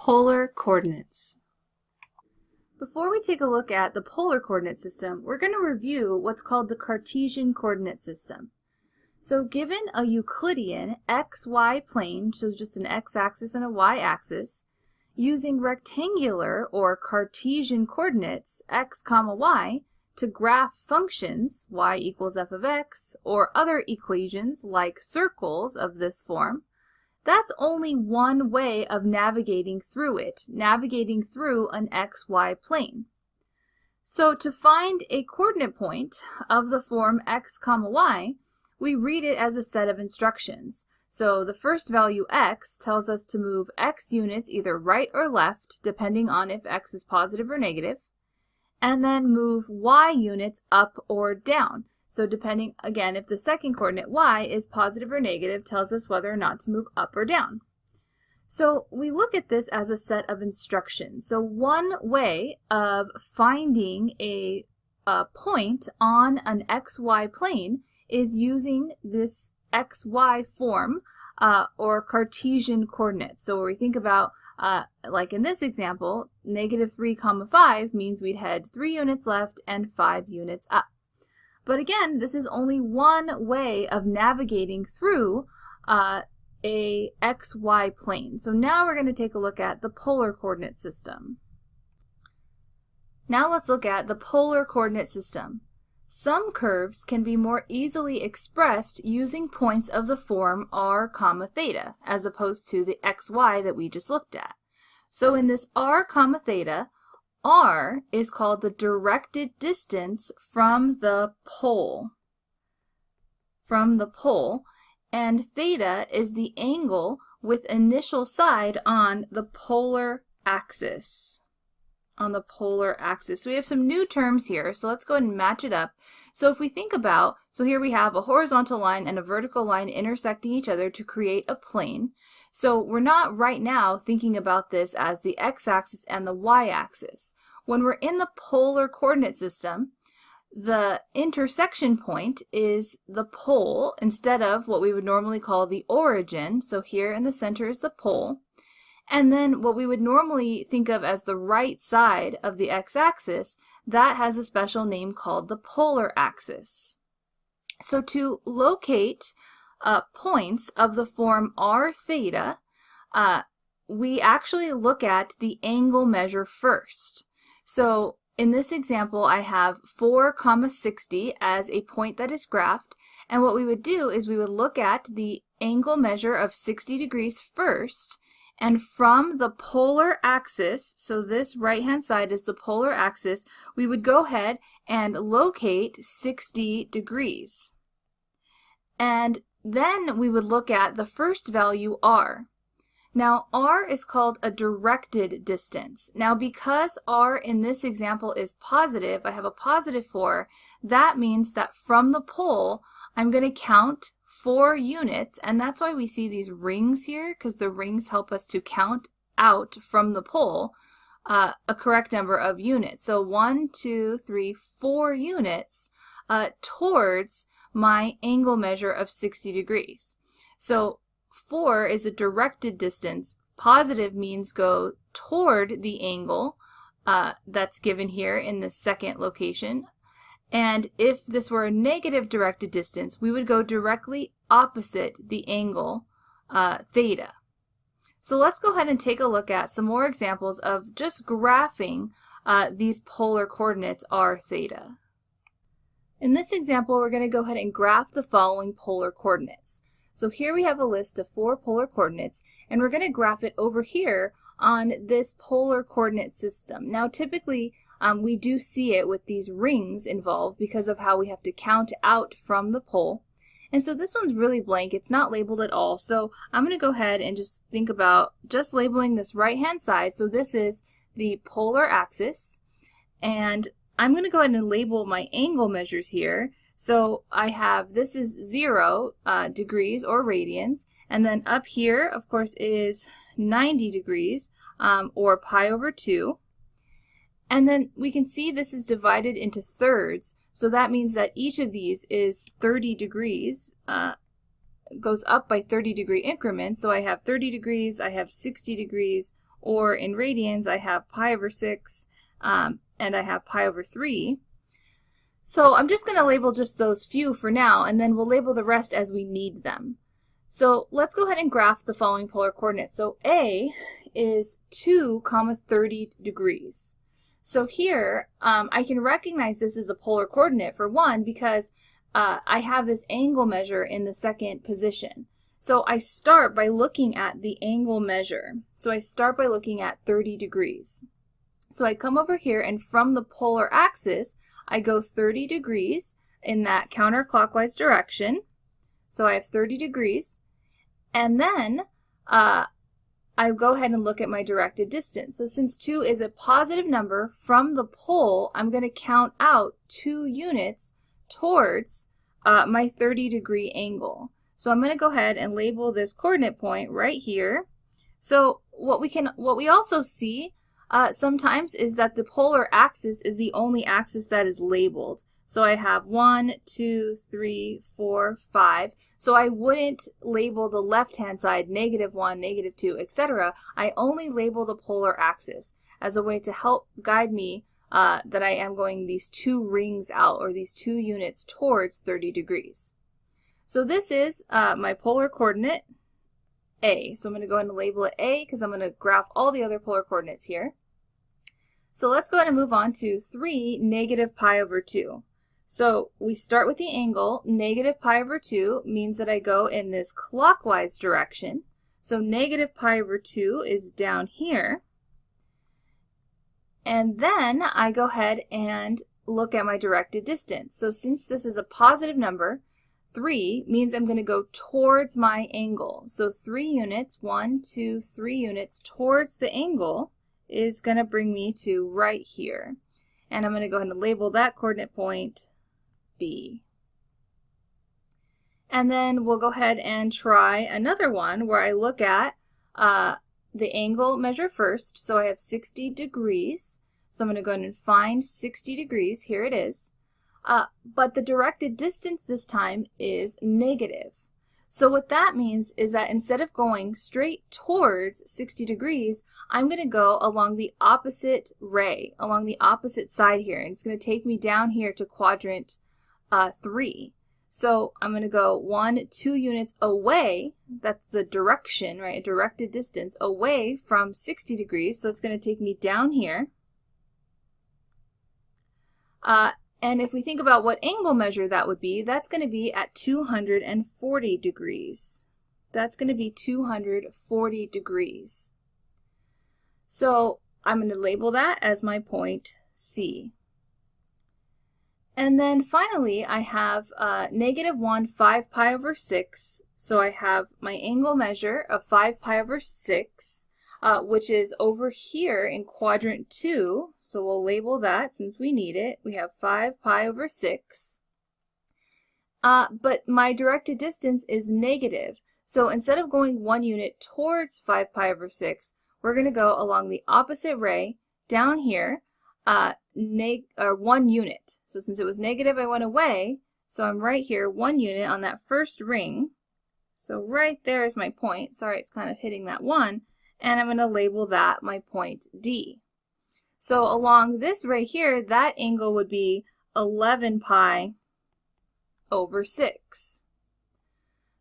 Polar coordinates. Before we take a look at the polar coordinate system, we're going to review what's called the Cartesian coordinate system. So given a Euclidean xy plane, so just an x-axis and a y-axis, using rectangular or Cartesian coordinates x, y to graph functions y equals f of x or other equations like circles of this form, that's only one way of navigating through it, navigating through an xy plane. So to find a coordinate point of the form x, y, we read it as a set of instructions. So the first value x tells us to move x units either right or left, depending on if x is positive or negative, and then move y units up or down. So depending, again, if the second coordinate y is positive or negative, tells us whether or not to move up or down. So we look at this as a set of instructions. So one way of finding a point on an xy plane is using this xy form or Cartesian coordinates. So when we think about, like in this example, -3, 5 means we'd head 3 units left and 5 units up. But again, this is only one way of navigating through a xy plane. So now we're going to take a look at the polar coordinate system. Now let's look at the polar coordinate system. Some curves can be more easily expressed using points of the form r, theta, as opposed to the xy that we just looked at. So in this r, theta, r is called the directed distance from the pole. And theta is the angle with initial side on the polar axis. So we have some new terms here, so let's go ahead and match it up. So if we think about, so here we have a horizontal line and a vertical line intersecting each other to create a plane. So we're not right now thinking about this as the x-axis and the y-axis. When we're in the polar coordinate system, the intersection point is the pole instead of what we would normally call the origin. So here in the center is the pole. And then what we would normally think of as the right side of the x-axis, that has a special name called the polar axis. So to locate points of the form r theta, we actually look at the angle measure first. So in this example, I have 4, 60 as a point that is graphed, and what we would do is we would look at the angle measure of 60 degrees first, and from the polar axis, so this right-hand side is the polar axis, we would go ahead and locate 60 degrees. And then we would look at the first value, r. Now, r is called a directed distance. Now, because r in this example is positive, I have a positive 4, that means that from the pole, I'm going to count 4 units, and that's why we see these rings here, because the rings help us to count out from the pole a correct number of units. So 1, 2, 3, 4 units towards my angle measure of 60 degrees. So 4 is a directed distance. Positive means go toward the angle that's given here in the second location. And if this were a negative directed distance, we would go directly opposite the angle theta. So let's go ahead and take a look at some more examples of just graphing these polar coordinates r theta. In this example, we're going to go ahead and graph the following polar coordinates. So here we have a list of 4 polar coordinates, and we're going to graph it over here on this polar coordinate system. Now typically we do see it with these rings involved because of how we have to count out from the pole. And so this one's really blank, it's not labeled at all. So I'm going to go ahead and just think about just labeling this right-hand side. So this is the polar axis, and I'm going to go ahead and label my angle measures here. So I have, this is 0 degrees or radians, and then up here, of course, is 90 degrees or pi over 2. And then we can see this is divided into thirds, so that means that each of these is 30 degrees, goes up by 30 degree increments. So I have 30 degrees, I have 60 degrees, or in radians I have pi over 6 and I have pi over 3. So I'm just going to label just those few for now, and then we'll label the rest as we need them. So let's go ahead and graph the following polar coordinates. So A is 2, 30 degrees. So here I can recognize this as a polar coordinate for one because I have this angle measure in the second position. So I start by looking at the angle measure. So I start by looking at 30 degrees. So I come over here, and from the polar axis I go 30 degrees in that counterclockwise direction. So I have 30 degrees. And then I go ahead and look at my directed distance. So since 2 is a positive number from the pole, I'm going to count out 2 units towards my 30 degree angle. So I'm going to go ahead and label this coordinate point right here. So what we also see sometimes is that the polar axis is the only axis that is labeled. So I have 1, 2, 3, 4, 5. So I wouldn't label the left-hand side -1, -2, etc. I only label the polar axis as a way to help guide me that I am going these 2 rings out, or these 2 units towards 30 degrees. So this is my polar coordinate A. So I'm going to go ahead and label it A because I'm going to graph all the other polar coordinates here. So let's go ahead and move on to 3, -pi over 2. So we start with the angle. -pi over 2 means that I go in this clockwise direction. So -pi over 2 is down here. And then I go ahead and look at my directed distance. So since this is a positive number, 3 means I'm going to go towards my angle. So 3 units, 1, 2, 3 units towards the angle is going to bring me to right here. And I'm going to go ahead and label that coordinate point B. And then we'll go ahead and try another one where I look at the angle measure first. So I have 60 degrees. So I'm going to go ahead and find 60 degrees. Here it is. But the directed distance this time is negative. So what that means is that instead of going straight towards 60 degrees, I'm going to go along the opposite ray, along the opposite side here. And it's going to take me down here to quadrant 3. So I'm going to go 1, 2 units away. That's the direction, right? A directed distance away from 60 degrees. So it's going to take me down here. And if we think about what angle measure that would be, that's going to be at 240 degrees. That's going to be 240 degrees. So I'm going to label that as my point C. And then finally, I have -1, 5 pi over 6. So I have my angle measure of 5 pi over 6, which is over here in quadrant 2. So we'll label that since we need it. We have 5 pi over 6. But my directed distance is negative. So instead of going 1 unit towards 5 pi over 6, we're going to go along the opposite ray down here, 1 unit. So since it was negative, I went away. So I'm right here, 1 unit on that first ring. So right there is my point. Sorry, it's kind of hitting that 1. And I'm going to label that my point D. So along this ray here, that angle would be 11 pi over 6.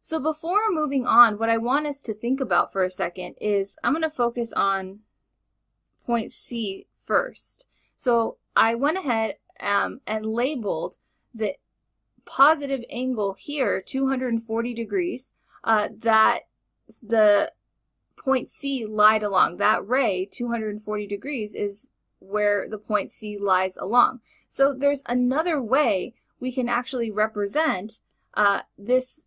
So before moving on, what I want us to think about for a second is I'm going to focus on point C first. So I went ahead and labeled the positive angle here, 240 degrees, that the point C lied along. That ray, 240 degrees, is where the point C lies along. So there's another way we can actually represent this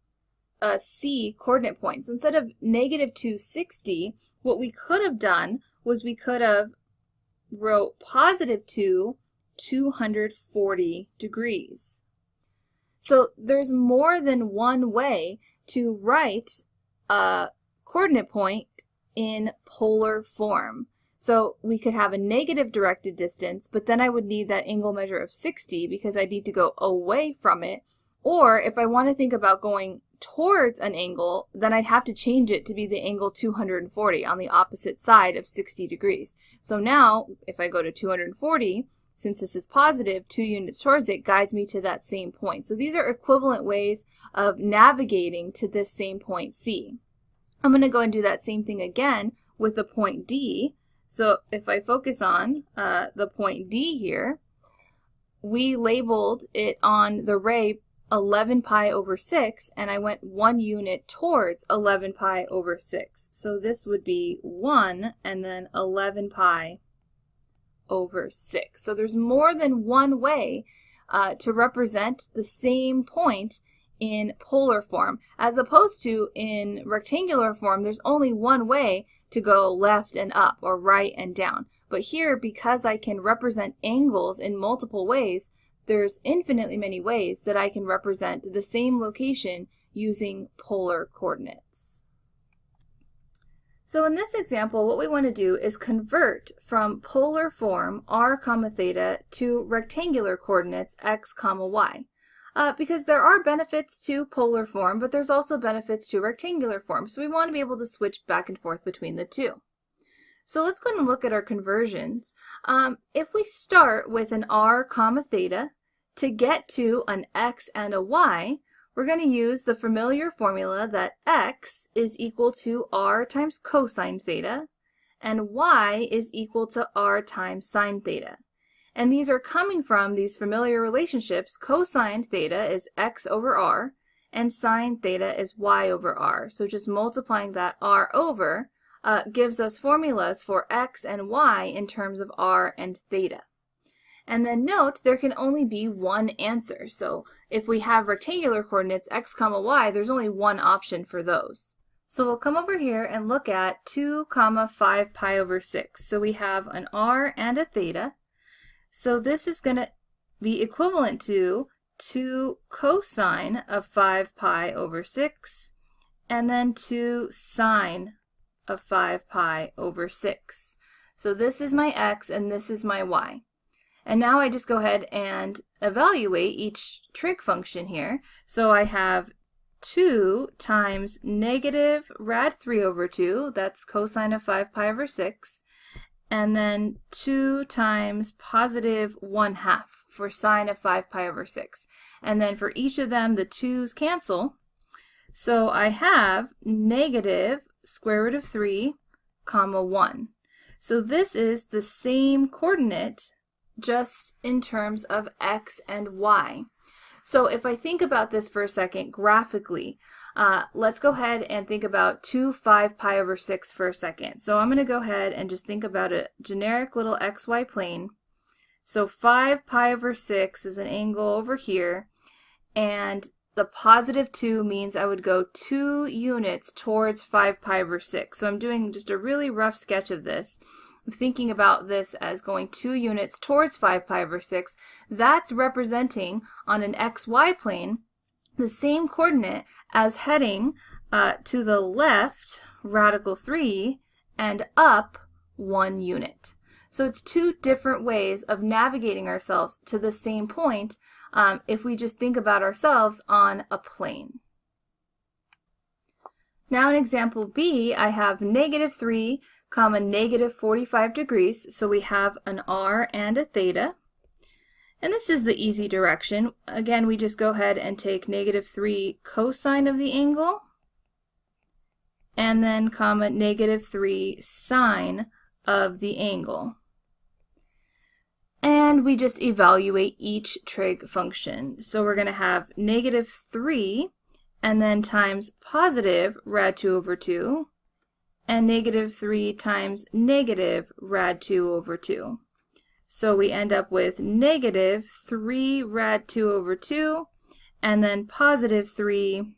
C coordinate point. So instead of -260, what we could have done was we could have wrote +2, 240 degrees. So there's more than one way to write a coordinate point in polar form. So we could have a negative directed distance, but then I would need that angle measure of 60 because I need to go away from it. Or if I want to think about going towards an angle, then I'd have to change it to be the angle 240 on the opposite side of 60 degrees. So now, if I go to 240, since this is positive, 2 units towards it guides me to that same point. So these are equivalent ways of navigating to this same point C. I'm going to go and do that same thing again with the point D. So if I focus on the point D here, we labeled it on the ray 11 pi over 6, and I went 1 unit towards 11 pi over 6. So this would be 1 and then 11 pi over 6. So there's more than one way to represent the same point in polar form, as opposed to in rectangular form, there's only one way to go left and up or right and down. But here, because I can represent angles in multiple ways, there's infinitely many ways that I can represent the same location using polar coordinates. So in this example, what we want to do is convert from polar form r comma theta to rectangular coordinates x comma y. Because there are benefits to polar form, but there's also benefits to rectangular form. So we want to be able to switch back and forth between the two. So let's go and look at our conversions. If we start with an r comma theta, to get to an x and a y, we're going to use the familiar formula that x is equal to r times cosine theta, and y is equal to r times sine theta. And these are coming from these familiar relationships. Cosine theta is x over r, and sine theta is y over r. So just multiplying that r over gives us formulas for x and y in terms of r and theta. And then note, there can only be one answer. So if we have rectangular coordinates x comma y, there's only one option for those. So we'll come over here and look at 2 comma 5 pi over 6. So we have an r and a theta. So this is going to be equivalent to 2 cosine of 5 pi over 6, and then 2 sine of 5 pi over 6. So this is my x and this is my y. And now I just go ahead and evaluate each trig function here. So I have 2 times negative rad 3 over 2, that's cosine of 5 pi over 6, and then 2 times positive 1/2 for sine of 5 pi over 6. And then for each of them, the 2's cancel. So I have negative square root of 3 comma 1. So this is the same coordinate just in terms of x and y. So if I think about this for a second graphically, let's go ahead and think about 2 5 pi over 6 for a second. So I'm going to go ahead and just think about a generic little xy plane. So 5 pi over 6 is an angle over here, and the positive 2 means I would go 2 units towards 5 pi over 6. So I'm doing just a really rough sketch of this. I'm thinking about this as going 2 units towards 5 pi over 6. That's representing on an xy plane the same coordinate as heading to the left radical 3 and up 1 unit. So it's 2 different ways of navigating ourselves to the same point if we just think about ourselves on a plane. Now in example B, I have negative 3 comma negative 45 degrees. So we have an r and a theta. And this is the easy direction. Again, we just go ahead and take negative 3 cosine of the angle, and then comma negative 3 sine of the angle. And we just evaluate each trig function. So we're going to have negative 3 and then times positive rad 2 over 2, and negative 3 times negative rad 2 over 2. So we end up with negative 3 rad 2 over 2, and then positive 3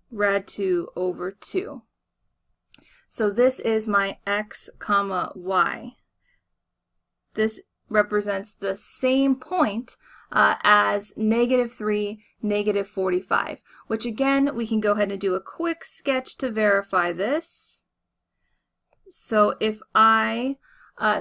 rad 2 over 2. So this is my x comma y. This represents the same point as negative 3, negative 45, which again, we can go ahead and do a quick sketch to verify this. So if I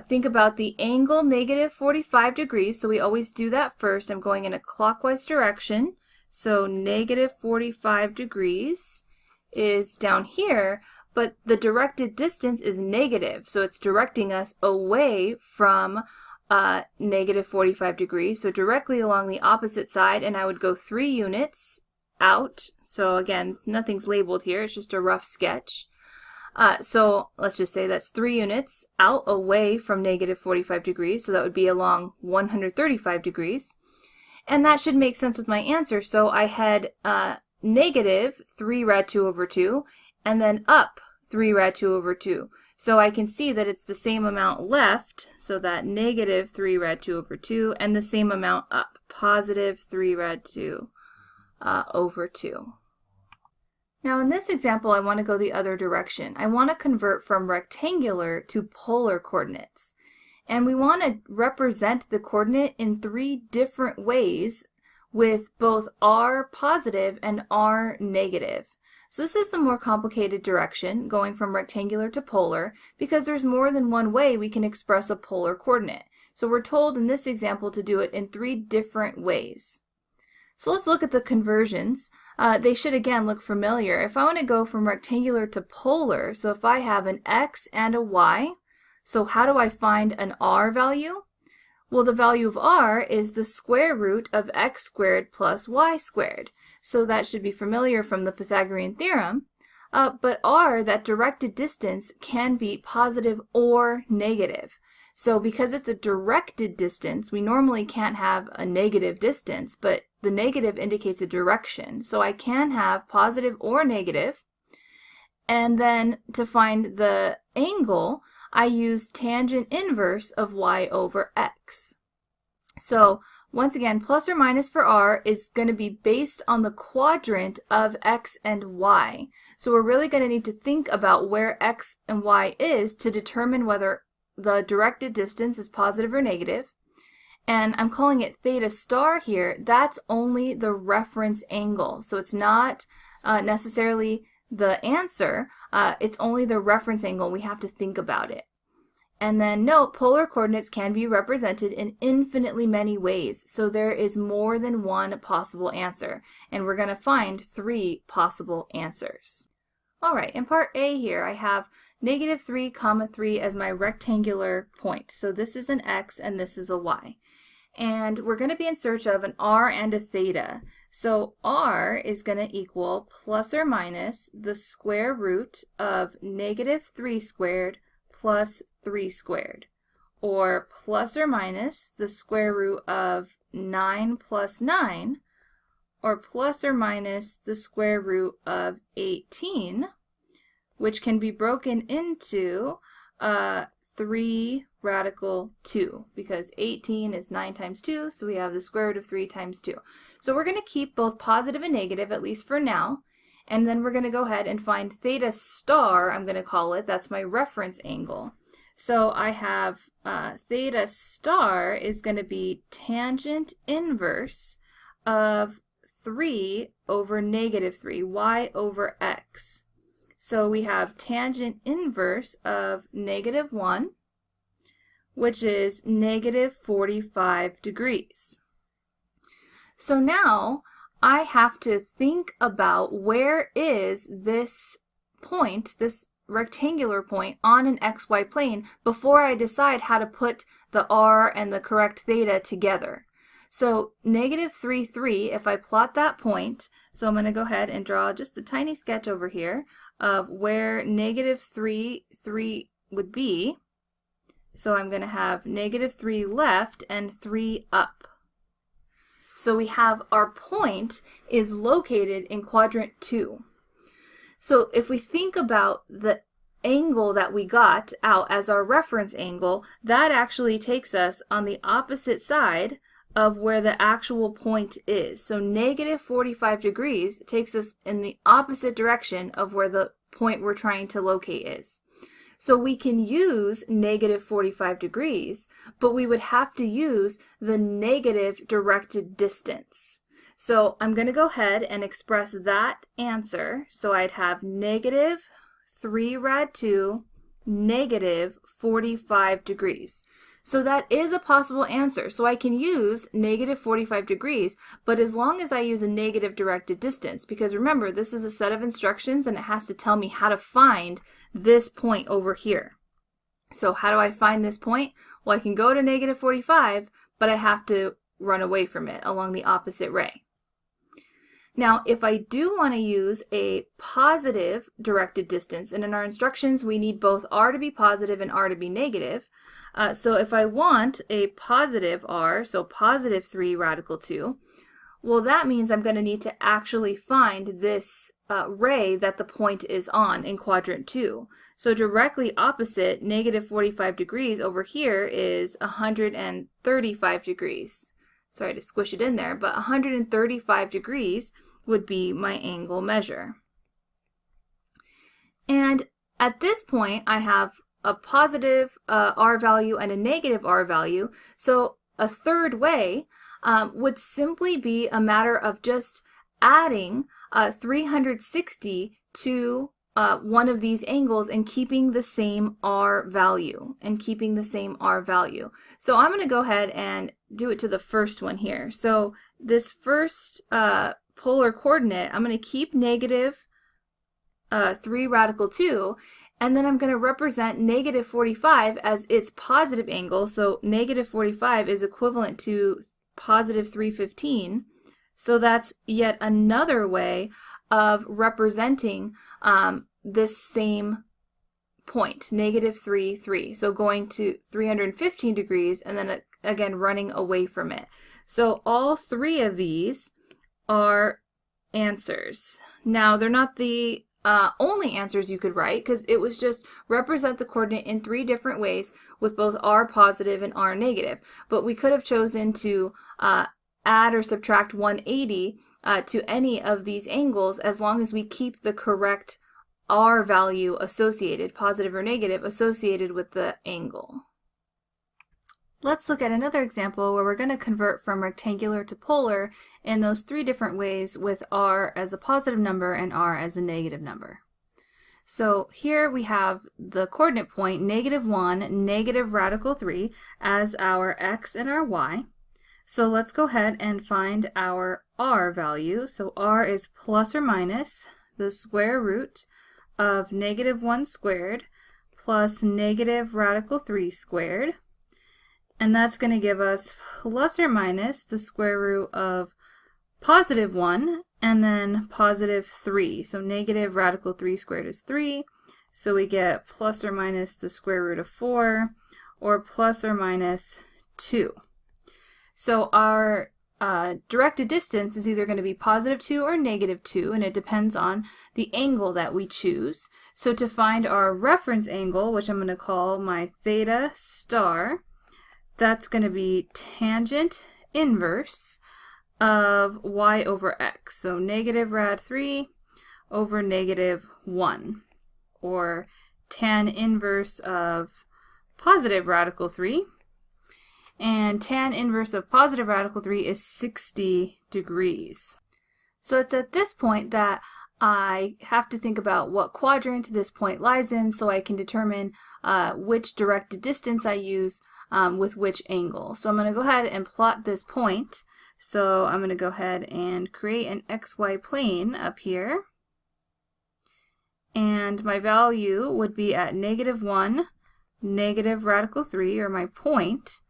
think about the angle negative 45 degrees, so we always do that first. I'm going in a clockwise direction. So negative 45 degrees is down here, but the directed distance is negative, so it's directing us away from negative 45 degrees, so directly along the opposite side, and I would go 3 units out. So again, nothing's labeled here, it's just a rough sketch. So let's just say that's 3 units out away from negative 45 degrees, so that would be along 135 degrees. And that should make sense with my answer, so I had negative 3 rad 2 over 2, and then up 3 rad 2 over 2. So I can see that it's the same amount left, so that negative 3 rad 2 over 2, and the same amount up, positive 3 rad 2 over 2. Now in this example, I want to go the other direction. I want to convert from rectangular to polar coordinates. And we want to represent the coordinate in 3 different ways with both r positive and r negative. So this is the more complicated direction, going from rectangular to polar, because there's more than one way we can express a polar coordinate. So we're told in this example to do it in 3 different ways. So let's look at the conversions. They should again look familiar. If I want to go from rectangular to polar, so if I have an x and a y, so how do I find an r value? Well, the value of r is the square root of x squared plus y squared. So that should be familiar from the Pythagorean theorem. But r, that directed distance, can be positive or negative. So because it's a directed distance, we normally can't have a negative distance, but the negative indicates a direction. So I can have positive or negative. And then to find the angle, I use tangent inverse of y over x. So once again, plus or minus for r is going to be based on the quadrant of x and y. So we're really going to need to think about where x and y is to determine whether the directed distance is positive or negative. And I'm calling it theta star here. That's only the reference angle. So it's not necessarily the answer. It's only the reference angle. We have to think about it. And then note, polar coordinates can be represented in infinitely many ways. So there is more than one possible answer. And we're going to find 3 possible answers. All right, in part A here, I have negative 3, 3 as my rectangular point. So this is an x and this is a y. And we're going to be in search of an r and a theta. So r is going to equal plus or minus the square root of negative 3 squared plus 3 squared, or plus or minus the square root of 9 plus 9, or plus or minus the square root of 18, which can be broken into 3 radical 2, because 18 is 9 times 2, so we have the square root of 3 times 2. So we're going to keep both positive and negative, at least for now, and then we're going to go ahead and find theta star, I'm going to call it. That's my reference angle. So I have theta star is going to be tangent inverse of 3 over negative 3, y over x. So we have tangent inverse of negative 1, which is negative 45 degrees. So now I have to think about where is this point, this rectangular point on an xy plane before I decide how to put the r and the correct theta together. So negative 3, 3, if I plot that point, so I'm going to go ahead and draw just a tiny sketch over here of where negative 3, 3 would be. So I'm going to have negative 3 left and 3 up. So we have our point is located in quadrant 2. So if we think about the angle that we got out as our reference angle, that actually takes us on the opposite side of where the actual point is. So negative 45 degrees takes us in the opposite direction of where the point we're trying to locate is. So we can use negative 45 degrees, but we would have to use the negative directed distance. So I'm going to go ahead and express that answer. So I'd have negative 3 rad 2, negative -45 degrees. So that is a possible answer. So I can use -45 degrees, but as long as I use a negative directed distance, because remember, this is a set of instructions and it has to tell me how to find this point over here. So how do I find this point? Well, I can go to -45, but I have to run away from it along the opposite ray. Now, if I do want to use a positive directed distance, and in our instructions we need both r to be positive and r to be negative, so if I want a positive r, so positive 3 radical 2, well, that means I'm going to need to actually find this ray that the point is on in quadrant 2. So directly opposite -45 degrees over here is 135 degrees. Sorry to squish it in there, but 135 degrees would be my angle measure. And at this point, I have a positive r value and a negative r value. So a third way would simply be a matter of just adding 360 to one of these angles and keeping the same r value, So I'm going to go ahead and do it to the first one here. So this first polar coordinate, I'm going to keep -3 radical 2, and then I'm going to represent -45 as its positive angle. So -45 is equivalent to positive 315. So that's yet another way of representing this same point, -3, 3. So going to 315 degrees and then again running away from it. So all three of these are answers. Now, they're not the only answers you could write, because it was just represent the coordinate in 3 different ways with both r positive and r negative. But we could have chosen to add or subtract 180 to any of these angles as long as we keep the correct r value associated, positive or negative, associated with the angle. Let's look at another example where we're going to convert from rectangular to polar in those 3 different ways with r as a positive number and r as a negative number. So here we have the coordinate point -1, negative radical 3 as our x and our y. So let's go ahead and find our r value. So r is plus or minus the square root of -1 squared plus negative radical 3 squared. And that's going to give us plus or minus the square root of positive 1 and then positive 3. So negative radical 3 squared is 3. So we get plus or minus the square root of 4 or plus or minus 2. So our directed distance is either going to be positive 2 or negative 2, and it depends on the angle that we choose. So to find our reference angle, which I'm going to call my theta star, that's going to be tangent inverse of y over x. So negative rad 3 over -1, or tan inverse of positive radical 3. And tan inverse of positive radical 3 is 60 degrees. So it's at this point that I have to think about what quadrant this point lies in so I can determine which directed distance I use with which angle. So I'm going to go ahead and plot this point. So I'm going to go ahead and create an XY plane up here. And my value would be at -1, negative radical 3, or my point.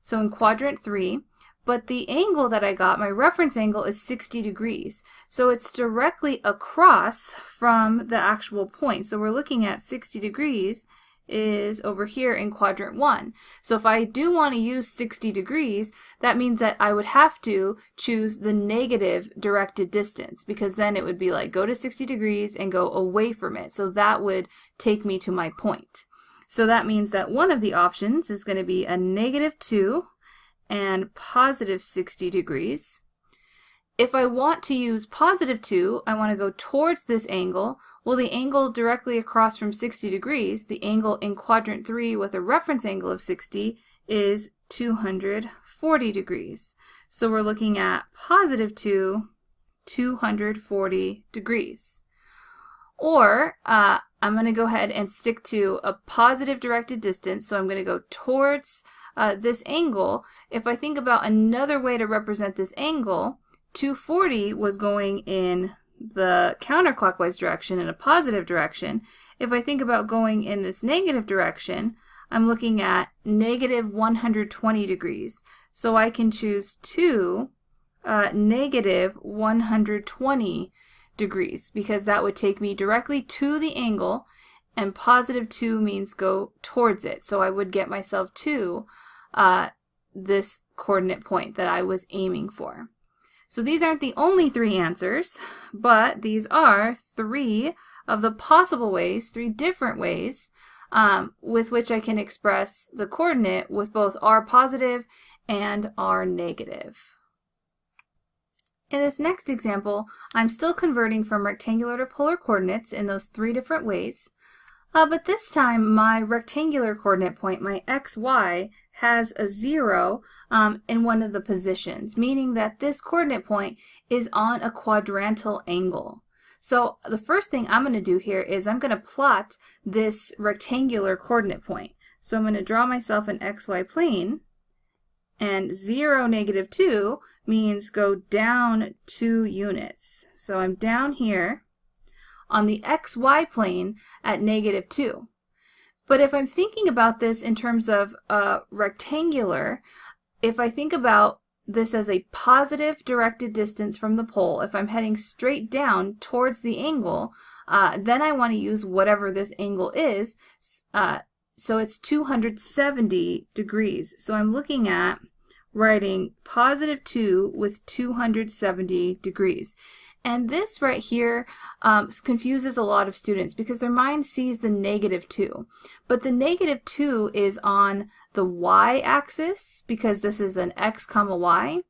So in quadrant 3. But the angle that I got, my reference angle, is 60 degrees. So it's directly across from the actual point. So we're looking at 60 degrees is over here in quadrant 1. So if I do want to use 60 degrees, that means that I would have to choose the negative directed distance, because then it would be like go to 60 degrees and go away from it. So that would take me to my point. So that means that one of the options is going to be a -2 and positive 60 degrees. If I want to use positive 2, I want to go towards this angle. Well, the angle directly across from 60 degrees, the angle in quadrant 3 with a reference angle of 60, is 240 degrees. So we're looking at positive 2, 240 degrees. Or I'm going to go ahead and stick to a positive directed distance. So I'm going to go towards this angle. If I think about another way to represent this angle, 240 was going in the counterclockwise direction, in a positive direction. If I think about going in this negative direction, I'm looking at negative 120 degrees. So I can choose negative 120 degrees, because that would take me directly to the angle, and positive 2 means go towards it. So I would get myself to this coordinate point that I was aiming for. So these aren't the only 3 answers, but these are 3 of the possible ways, 3 different ways with which I can express the coordinate with both r positive and r negative. In this next example, I'm still converting from rectangular to polar coordinates in those 3 different ways, but this time my rectangular coordinate point, my xy, has a 0 in one of the positions, meaning that this coordinate point is on a quadrantal angle. So the first thing I'm going to do here is I'm going to plot this rectangular coordinate point. So I'm going to draw myself an xy plane, and 0, negative 2 means go down 2 units. So I'm down here on the xy plane at negative 2. But if I'm thinking about this in terms of rectangular, if I think about this as a positive directed distance from the pole, if I'm heading straight down towards the angle, then I want to use whatever this angle is. So it's 270 degrees. So I'm looking at writing positive 2 with 270 degrees. And this right here confuses a lot of students because their mind sees the negative 2. But the negative 2 is on the y-axis because this is an x comma y.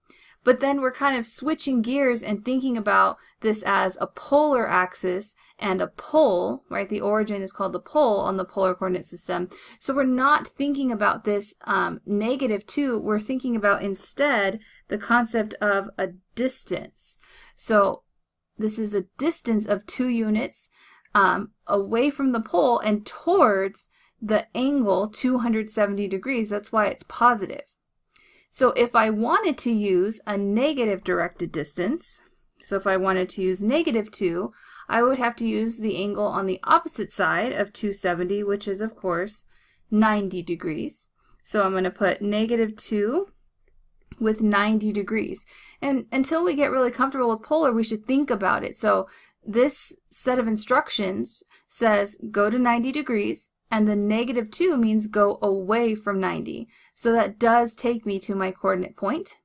But then we're kind of switching gears and thinking about this as a polar axis and a pole, right? The origin is called the pole on the polar coordinate system. So we're not thinking about this negative 2. We're thinking about instead the concept of a distance. So this is a distance of 2 units away from the pole and towards the angle 270 degrees. That's why it's positive. So if I wanted to use a negative directed distance, so if I wanted to use negative 2, I would have to use the angle on the opposite side of 270, which is, of course, 90 degrees. So I'm going to put negative 2 with 90 degrees. And until we get really comfortable with polar, we should think about it. So this set of instructions says go to 90 degrees, and the negative 2 means go away from 90. So that does take me to my coordinate point.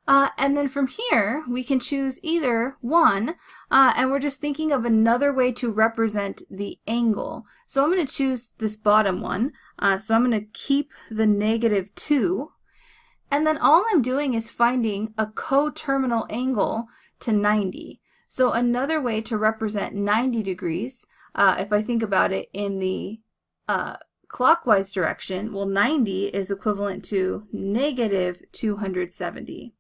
And then from here, we can choose either one, and we're just thinking of another way to represent the angle. So I'm going to choose this bottom one. So I'm going to keep the negative 2. And then all I'm doing is finding a coterminal angle to 90. So another way to represent 90 degrees, if I think about it in the clockwise direction, well, 90 is equivalent to negative 270.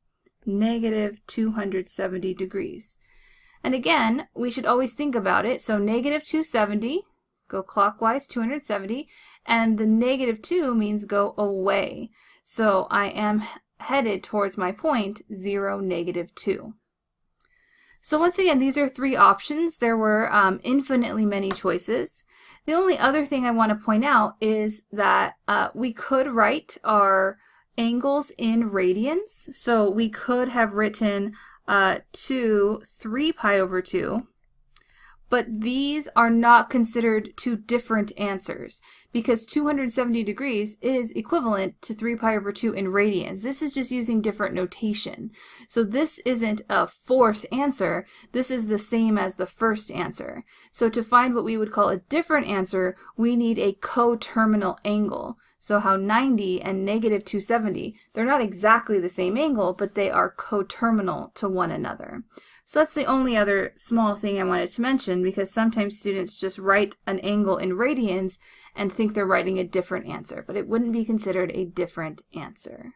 Negative 270 degrees. And again, we should always think about it. So negative 270, go clockwise 270, and the negative 2 means go away. So I am headed towards my point, 0, negative 2. So once again, these are 3 options. There were infinitely many choices. The only other thing I want to point out is that we could write our angles in radians. So we could have written 3 pi over 2. But these are not considered 2 different answers because 270 degrees is equivalent to 3 pi over 2 in radians. This is just using different notation. So this isn't a 4th answer. This is the same as the first answer. So to find what we would call a different answer, we need a coterminal angle. So how 90 and negative 270, they're not exactly the same angle, but they are coterminal to one another. So that's the only other small thing I wanted to mention, because sometimes students just write an angle in radians and think they're writing a different answer, but it wouldn't be considered a different answer.